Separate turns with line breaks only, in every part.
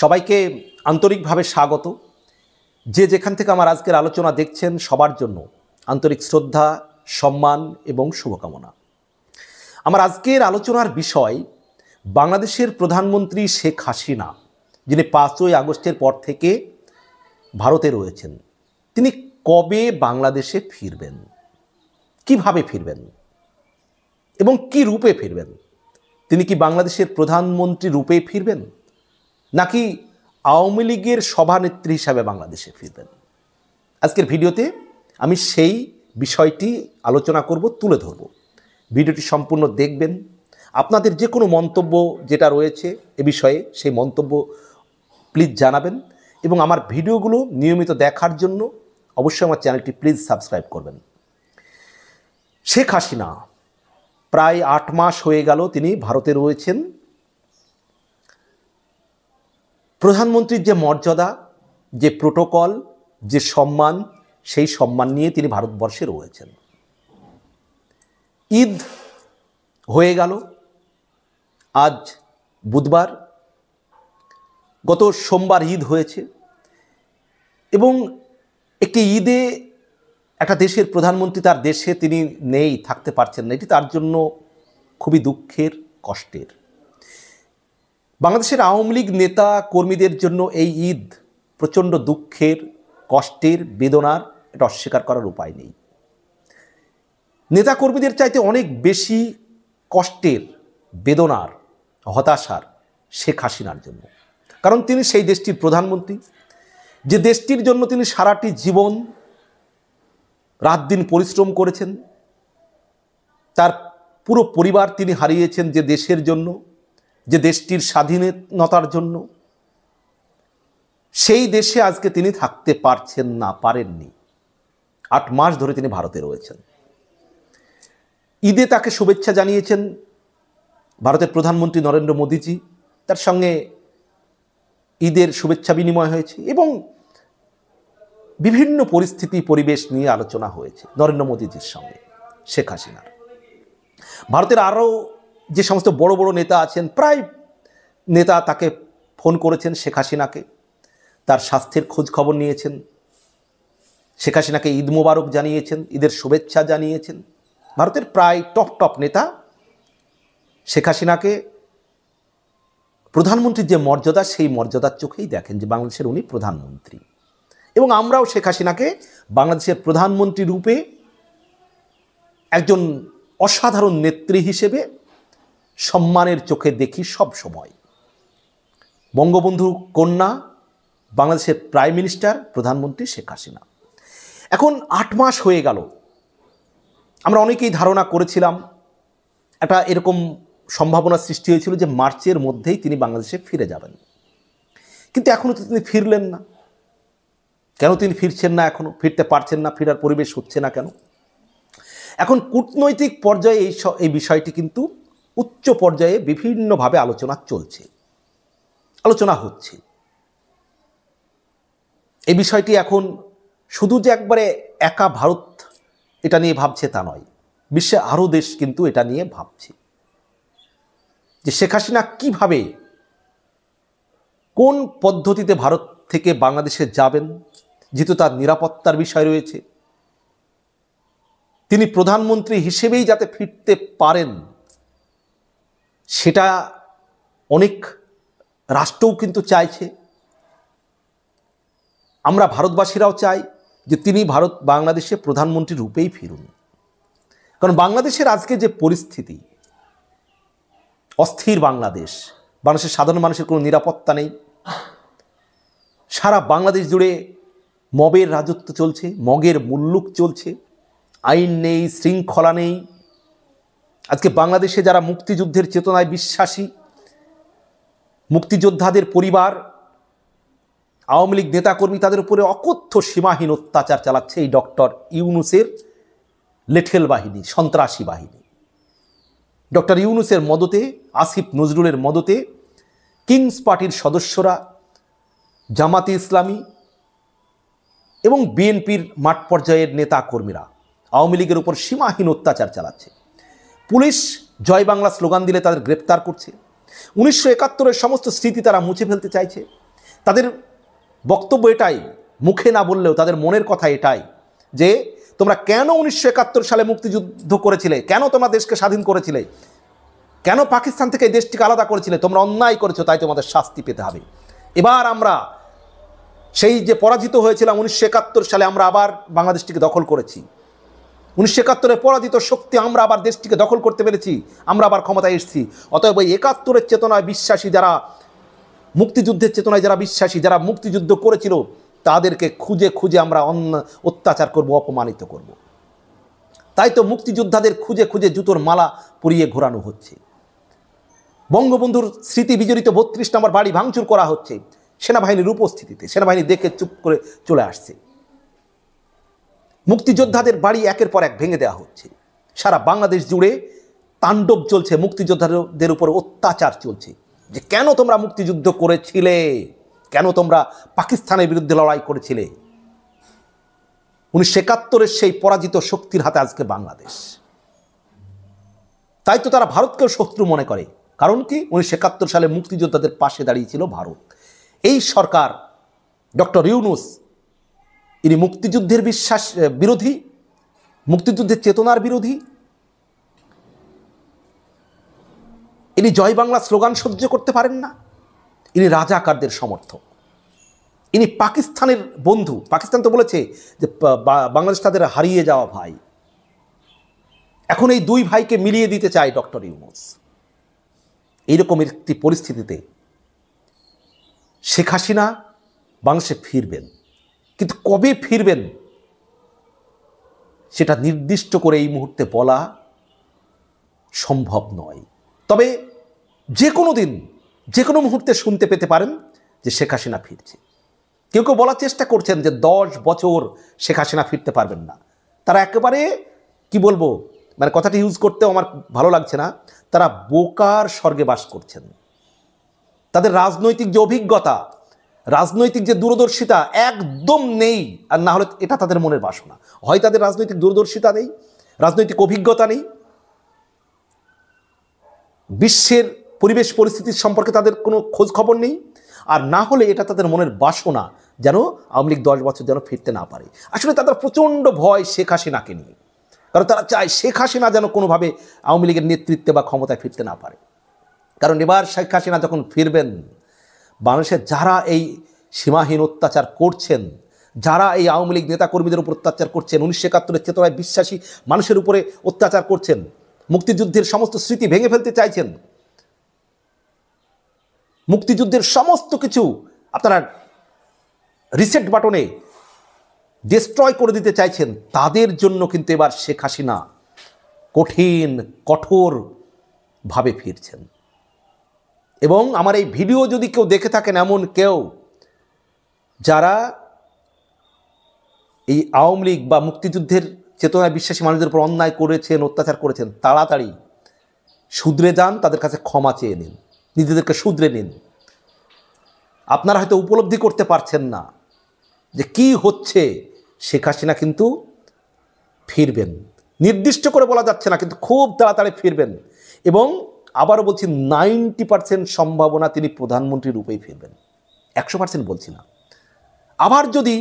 সবাইকে আন্তরিকভাবে স্বাগত। যে যেখান থেকে আমার আজকের আলোচনা দেখছেন সবার জন্য আন্তরিক শ্রদ্ধা, সম্মান এবং শুভকামনা। আমার আজকের আলোচনার বিষয় বাংলাদেশের প্রধানমন্ত্রী শেখ হাসিনা, যিনি 5ই আগস্টের পর থেকে ভারতে রয়েছেন। তিনি কবে বাংলাদেশে ফিরবেন, কিভাবে ফিরবেন এবং কি রূপে ফিরবেন? তিনি কি বাংলাদেশের প্রধানমন্ত্রী রূপে ফিরবেন, নাকি আওয়ামী লীগের সভানেত্রী হিসাবে বাংলাদেশে ফিরবেন? আজকের ভিডিওতে আমি সেই বিষয়টি আলোচনা করব, তুলে ধরব। ভিডিওটি সম্পূর্ণ দেখবেন। আপনাদের যে কোনো মন্তব্য যেটা রয়েছে এ বিষয়ে সেই মন্তব্য প্লিজ জানাবেন এবং আমার ভিডিওগুলো নিয়মিত দেখার জন্য অবশ্যই আমার চ্যানেলটি প্লিজ সাবস্ক্রাইব করবেন। শেখ হাসিনা প্রায় 8 মাস হয়ে গেল তিনি ভারতে রয়েছেন। প্রধানমন্ত্রীর যে মর্যাদা, যে প্রোটোকল, যে সম্মান, সেই সম্মান নিয়ে তিনি ভারতবর্ষে রয়েছেন। ঈদ হয়ে গেল, আজ বুধবার, গত সোমবার ঈদ হয়েছে এবং একটি ঈদে একটা দেশের প্রধানমন্ত্রী তার দেশে তিনি নেই, থাকতে পারছেন না। এটি তার জন্য খুবই দুঃখের, কষ্টের। বাংলাদেশের আওয়ামী লীগ নেতা কর্মীদের জন্য এই ঈদ প্রচণ্ড দুঃখের, কষ্টের, বেদনার। এটা অস্বীকার করার উপায় নেই। নেতা কর্মীদের চাইতে অনেক বেশি কষ্টের, বেদনার, হতাশার শেখ হাসিনার জন্য। কারণ তিনি সেই দেশটির প্রধানমন্ত্রী, যে দেশটির জন্য তিনি সারাটি জীবন রাত দিন পরিশ্রম করেছেন। তার পুরো পরিবার তিনি হারিয়েছেন যে দেশের জন্য, যে দেশটির স্বাধীনতার জন্য। সেই দেশে আজকে তিনি থাকতে পারছেন না, পারেননি। 8 মাস ধরে তিনি ভারতে রয়েছেন। ঈদে তাকে শুভেচ্ছা জানিয়েছেন ভারতের প্রধানমন্ত্রী নরেন্দ্র মোদীজি। তার সঙ্গে ঈদের শুভেচ্ছা বিনিময় হয়েছে এবং বিভিন্ন পরিস্থিতি, পরিবেশ নিয়ে আলোচনা হয়েছে নরেন্দ্র মোদীজির সঙ্গে শেখ হাসিনার। ভারতের আরও যে সমস্ত বড় বড় নেতা আছেন, প্রায় নেতা তাকে ফোন করেছেন শেখ হাসিনাকে, তার স্বাস্থ্যের খোঁজ খবর নিয়েছেন, শেখ হাসিনাকে ঈদ মোবারক জানিয়েছেন, ঈদের শুভেচ্ছা জানিয়েছেন। ভারতের প্রায় টপ নেতা শেখ হাসিনাকে প্রধানমন্ত্রীর যে মর্যাদা, সেই মর্যাদার চোখেই দেখেন যে বাংলাদেশের উনি প্রধানমন্ত্রী। এবং আমরাও শেখ হাসিনাকে বাংলাদেশের প্রধানমন্ত্রী রূপে একজন অসাধারণ নেত্রী হিসেবে সম্মানের চোখে দেখি সব সময়। বঙ্গবন্ধুর কন্যা, বাংলাদেশের প্রাইম মিনিস্টার, প্রধানমন্ত্রী শেখ হাসিনা। এখন 8 মাস হয়ে গেল। আমরা অনেকেই ধারণা করেছিলাম, একটা এরকম সম্ভাবনা সৃষ্টি হয়েছিল যে মার্চের মধ্যেই তিনি বাংলাদেশে ফিরে যাবেন। কিন্তু এখনও তো তিনি ফিরলেন না। কেন তিনি ফিরছেন না? এখনও ফিরতে পারছেন না, ফেরার পরিবেশ হচ্ছে না কেন? এখন কূটনৈতিক পর্যায়ে এই বিষয়টি কিন্তু উচ্চ পর্যায়ে বিভিন্নভাবে আলোচনা হচ্ছে। এই বিষয়টি এখন শুধু যে একবারে একা ভারত এটা নিয়ে ভাবছে তা নয়, বিশ্বে আরও দেশ কিন্তু এটা নিয়ে ভাবছে যে শেখ হাসিনা কীভাবে, কোন পদ্ধতিতে ভারত থেকে বাংলাদেশে যাবেন, যেহেতু তার নিরাপত্তার বিষয় রয়েছে। তিনি প্রধানমন্ত্রী হিসেবেই যাতে ফিরতে পারেন, সেটা অনেক রাষ্ট্রও কিন্তু চাইছে। আমরা ভারতবাসীরাও চাই যে তিনি বাংলাদেশে প্রধানমন্ত্রী রূপেই ফিরুন। কারণ বাংলাদেশের আজকে যে পরিস্থিতি, অস্থির বাংলাদেশের সাধারণ মানুষের কোনো নিরাপত্তা নেই। সারা বাংলাদেশ জুড়ে মবের রাজত্ব চলছে, মগের মুল্লুক চলছে, আইন নেই, শৃঙ্খলা নেই। আজকে বাংলাদেশে যারা মুক্তিযুদ্ধের চেতনায় বিশ্বাসী, মুক্তিযোদ্ধাদের পরিবার, আওয়ামী লীগ নেতাকর্মী, তাদের উপরে অকথ্য সীমাহীন অত্যাচার চালাচ্ছে এই ডক্টর ইউনূসের লেঠেল বাহিনী, সন্ত্রাসী বাহিনী। ডক্টর ইউনূসের মদতে, আসিফ নজরুলের মদতে কিংস পার্টির সদস্যরা, জামাতে ইসলামী এবং বিএনপির মাঠ পর্যায়ের নেতা কর্মীরা আওয়ামী লীগের উপর সীমাহীন অত্যাচার চালাচ্ছে। পুলিশ জয় বাংলা স্লোগান দিলে তাদের গ্রেপ্তার করছে। 1971-এর সমস্ত স্মৃতি তারা মুছে ফেলতে চাইছে। তাদের বক্তব্য এটাই, মুখে না বললেও তাদের মনের কথা এটাই যে তোমরা কেন 1971 সালে মুক্তিযুদ্ধ করেছিলে, কেন তোমরা দেশকে স্বাধীন করেছিলে, কেন পাকিস্তান থেকে এই দেশটিকে আলাদা করেছিলে, তোমরা অন্যায় করেছো, তাই তোমাদের শাস্তি পেতে হবে। এবার আমরা সেই যে পরাজিত হয়েছিলাম 1971 সালে, আমরা আবার বাংলাদেশটিকে দখল করেছি। 1971 পরাজিত শক্তি আমরা আবার দেশটিকে দখল করতে পেরেছি, আমরা আবার ক্ষমতায় এসেছি। অতএব ওই 71 চেতনায় বিশ্বাসী যারা, মুক্তিযুদ্ধের চেতনায় যারা বিশ্বাসী, যারা মুক্তিযুদ্ধ করেছিল, তাদেরকে খুঁজে খুঁজে আমরা অত্যাচার করব, অপমানিত করব। তাই তো মুক্তিযোদ্ধাদের খুঁজে খুঁজে জুতোর মালা পরিয়ে ঘোরানো হচ্ছে। বঙ্গবন্ধুর স্মৃতি বিজড়িত 32 নম্বর বাড়ি ভাঙচুর করা হচ্ছে সেনাবাহিনীর উপস্থিতিতে, সেনাবাহিনী দেখে চুপ করে চলে আসছে। মুক্তিযোদ্ধাদের বাড়ি একের পর এক ভেঙে দেওয়া হচ্ছে। সারা বাংলাদেশ জুড়ে তাণ্ডব চলছে, মুক্তিযোদ্ধাদের উপর অত্যাচার চলছে। যে কেন তোমরা মুক্তিযুদ্ধ করেছিলে, কেন তোমরা পাকিস্তানের বিরুদ্ধে লড়াই করেছিলে। 1971 সেই পরাজিত শক্তির হাতে আজকে বাংলাদেশ। তাই তো তারা ভারতকেও শত্রু মনে করে। কারণ কি, 1971 সালে মুক্তিযোদ্ধাদের পাশে দাঁড়িয়েছিল ভারত। এই সরকার, ডক্টর ইউনূস, ইনি মুক্তিযুদ্ধের বিশ্বাস বিরোধী, মুক্তিযুদ্ধের চেতনার বিরোধী। ইনি জয় বাংলা স্লোগান সহ্য করতে পারেন না। ইনি রাজাকারদের সমর্থক, ইনি পাকিস্তানের বন্ধু। পাকিস্তান তো বলেছে যে বাংলাদেশ তাদের হারিয়ে যাওয়া ভাই। এখন এই দুই ভাইকে মিলিয়ে দিতে চায় ডক্টর ইউনূস। এইরকম একটি পরিস্থিতিতে শেখ হাসিনা বাংলাদেশে ফিরবেন, কিন্তু কবে ফিরবেন সেটা নির্দিষ্ট করে এই মুহূর্তে বলা সম্ভব নয়। তবে যে কোনো দিন, যে কোনো মুহূর্তে শুনতে পেতে পারেন যে শেখ হাসিনা ফিরছে। কেউ কেউ বলার চেষ্টা করছেন যে 10 বছর শেখ হাসিনা ফিরতে পারবেন না। তারা একেবারে কি বলবো, মানে কথাটি ইউজ করতেও আমার ভালো লাগছে না, তারা বোকার স্বর্গে বাস করছেন। তাদের রাজনৈতিক যে অভিজ্ঞতা, রাজনৈতিক যে দূরদর্শিতা একদম নেই। আর না হলে এটা তাদের মনের বাসনা। হয় তাদের রাজনৈতিক দূরদর্শিতা নেই, রাজনৈতিক অভিজ্ঞতা নেই, বিশ্বের পরিবেশ পরিস্থিতির সম্পর্কে তাদের কোনো খোঁজ খবর নেই, আর না হলে এটা তাদের মনের বাসনা যেন আওয়ামী লীগ 10 বছর যেন ফিরতে না পারে। আসলে তাদের প্রচণ্ড ভয় শেখ হাসিনাকে নিয়ে, কারণ তারা চায় শেখ হাসিনা যেন কোনোভাবে আওয়ামী লীগের নেতৃত্বে বা ক্ষমতায় ফিরতে না পারে। কারণ এবার শেখ হাসিনা যখন ফিরবেন, বাংলাদেশের যারা এই সীমাহীন অত্যাচার করছেন, যারা এই আওয়ামী লীগ নেতাকর্মীদের উপর অত্যাচার করছেন, 1971 চেতনায় বিশ্বাসী মানুষের উপরে অত্যাচার করছেন, মুক্তিযুদ্ধের সমস্ত স্মৃতি ভেঙে ফেলতে চাইছেন, মুক্তিযুদ্ধের সমস্ত কিছু আপনারা রিসেট বাটনে ডিস্ট্রয় করে দিতে চাইছেন, তাদের জন্য কিন্তু এবার শেখ হাসিনা কঠিন কঠোরভাবে ফিরছেন। এবং আমার এই ভিডিও যদি কেউ দেখে থাকেন, এমন কেউ যারা এই আওয়ামী লীগ বা মুক্তিযুদ্ধের চেতনায় বিশ্বাসী মানুষদের উপর অন্যায় করেছেন, অত্যাচার করেছেন, তাড়াতাড়ি শুধরে যান, তাদের কাছে ক্ষমা চেয়ে নিন, নিজেদেরকে শুধরে নিন। আপনারা হয়তো উপলব্ধি করতে পারছেন না যে কি হচ্ছে। শেখ হাসিনা কিন্তু ফিরবেন, নির্দিষ্ট করে বলা যাচ্ছে না, কিন্তু খুব তাড়াতাড়ি ফিরবেন। এবং আবারও বলছি, 90% সম্ভাবনা তিনি প্রধানমন্ত্রী রূপেই ফিরবেন, 100% বলছি না। আবার যদি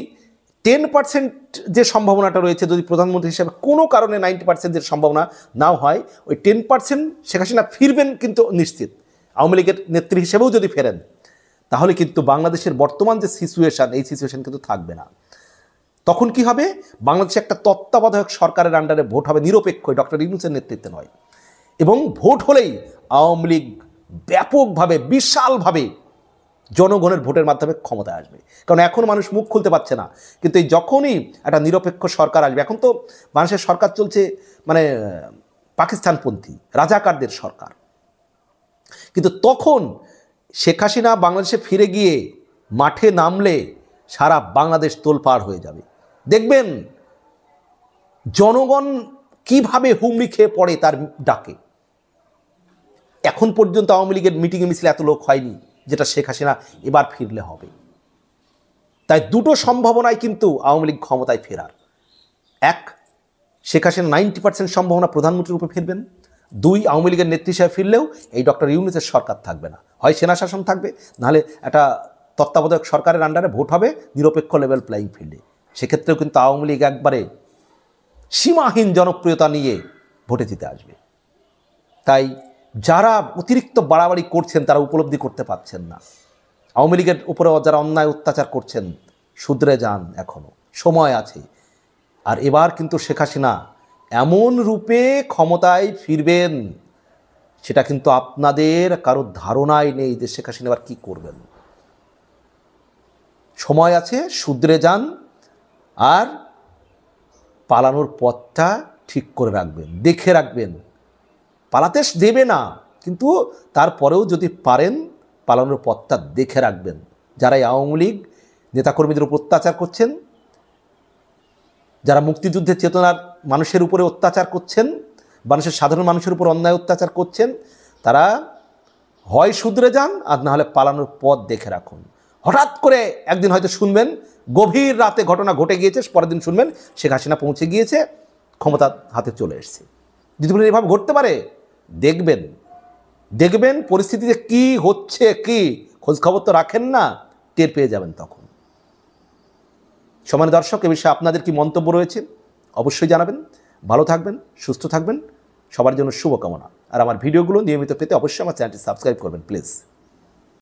10% যে সম্ভাবনাটা রয়েছে, যদি প্রধানমন্ত্রী হিসেবে কোনো কারণে 90% যে সম্ভাবনা নাও হয়, ওই 10% শেখ হাসিনা ফিরবেন কিন্তু নিশ্চিত। আওয়ামী লীগের নেত্রী হিসেবেও যদি ফেরেন, তাহলে কিন্তু বাংলাদেশের বর্তমান যে সিচুয়েশান, এই সিচুয়েশান কিন্তু থাকবে না। তখন কি হবে, বাংলাদেশে একটা তত্ত্বাবধায়ক সরকারের আন্ডারে ভোট হবে, নিরপেক্ষ, ডক্টর ইউনূসের নেতৃত্বে নয়। এবং ভোট হলেই আওয়ামী লীগ ব্যাপকভাবে, বিশালভাবে জনগণের ভোটের মাধ্যমে ক্ষমতায় আসবে। কারণ এখন মানুষ মুখ খুলতে পারছে না, কিন্তু এই যখনই একটা নিরপেক্ষ সরকার আসবে, এখন তো বাংলাদেশের সরকার চলছে মানে পাকিস্তানপন্থী রাজাকারদের সরকার, কিন্তু তখন শেখ হাসিনা বাংলাদেশে ফিরে গিয়ে মাঠে নামলে সারা বাংলাদেশ তোলপাড় হয়ে যাবে। দেখবেন জনগণ কিভাবে হুমড়ি খেয়ে পড়ে তার ডাকে। এখন পর্যন্ত আওয়ামী লীগের মিটিংয়ে মিছিলে এত লোক হয়নি, যেটা শেখ হাসিনা এবার ফিরলে হবে। তাই দুটো সম্ভাবনায় কিন্তু আওয়ামী লীগ ক্ষমতায় ফেরার। এক, শেখ হাসিনা 90% সম্ভাবনা প্রধানমন্ত্রী রূপে ফিরবেন। 2, আওয়ামী লীগের নেত্রী হিসেবে ফিরলেও এই ডক্টর ইউনূসের সরকার থাকবে না, হয় সেনা শাসন থাকবে, নাহলে একটা তত্ত্বাবধায়ক সরকারের আন্ডারে ভোট হবে নিরপেক্ষ লেভেল প্লেয়িং ফিল্ডে। সেক্ষেত্রেও কিন্তু আওয়ামী লীগ একবারে সীমাহীন জনপ্রিয়তা নিয়ে ভোটে জিতে আসবে। তাই যারা অতিরিক্ত বাড়াবাড়ি করছেন তারা উপলব্ধি করতে পারছেন না। আওয়ামী লীগের উপরে যারা অন্যায় অত্যাচার করছেন শুধরে যান, এখনও সময় আছে। আর এবার কিন্তু শেখ হাসিনা এমন রূপে ক্ষমতায় ফিরবেন সেটা কিন্তু আপনাদের কারো ধারণাই নেই যে শেখ হাসিনা এবার কী করবেন। সময় আছে, শুধরে যান আর পালানোর পথটা ঠিক করে রাখবেন, দেখে রাখবেন। পালাতে দেবে না, কিন্তু তারপরেও যদি পারেন পালানোর পথটা দেখে রাখবেন। যারা আওয়ামী লীগ নেতাকর্মীদের উপর অত্যাচার করছেন, যারা মুক্তিযুদ্ধের চেতনার মানুষের উপরে অত্যাচার করছেন, মানুষের সাধারণ মানুষের উপর অন্যায় অত্যাচার করছেন, তারা হয় শুধরে যান আর না হলে পালানোর পথ দেখে রাখুন। হঠাৎ করে একদিন হয়তো শুনবেন গভীর রাতে ঘটনা ঘটে গিয়েছে, পরের দিন শুনবেন শেখ হাসিনা পৌঁছে গিয়েছে, ক্ষমতা হাতে চলে এসছে। যদি বলেন এভাবে ঘটতে পারে, দেখবেন পরিস্থিতিতে কি হচ্ছে, কি খোঁজখবর তো রাখেন না, টের পেয়ে যাবেন তখন। সম্মানিত দর্শক, এ বিষয়ে আপনাদের কি মন্তব্য রয়েছে অবশ্যই জানাবেন। ভালো থাকবেন, সুস্থ থাকবেন, সবার জন্য শুভকামনা। আর আমার ভিডিওগুলো নিয়মিত পেতে অবশ্যই আমার চ্যানেলটি সাবস্ক্রাইব করবেন প্লিজ।